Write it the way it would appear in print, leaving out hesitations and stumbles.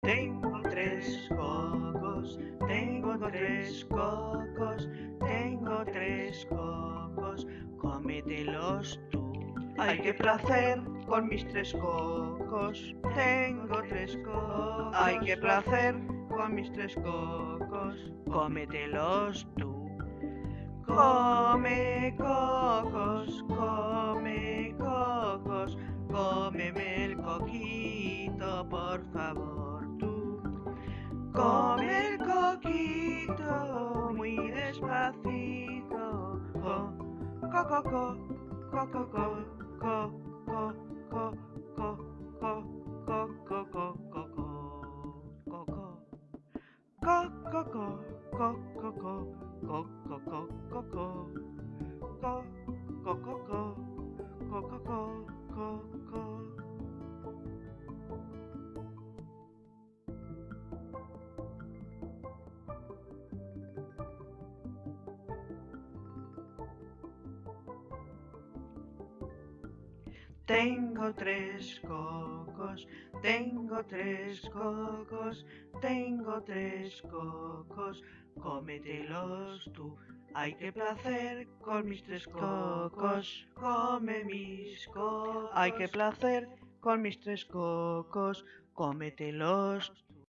Tengo tres cocos, tengo tres cocos, tengo tres cocos, cómetelos tú. Ay, qué placer con mis tres cocos, tengo tres cocos. Ay, qué placer con mis tres cocos, cómetelos tú. Come cocos, come cocos, cómeme el coquito, por favor tú. Come el coquito muy despacito. Co, co, co, co, co, co, co, co, co, co, co, co, co, co, co, co, co, co. Co, co, co, co, co, co, co, co, co, co, co. Co, co, co, co, co, co, co, co, co. Tengo tres cocos, tengo tres cocos, tengo tres cocos, cómetelos tú. Ay, qué placer con mis tres cocos, come mis cocos. Ay, qué placer con mis tres cocos, cómetelos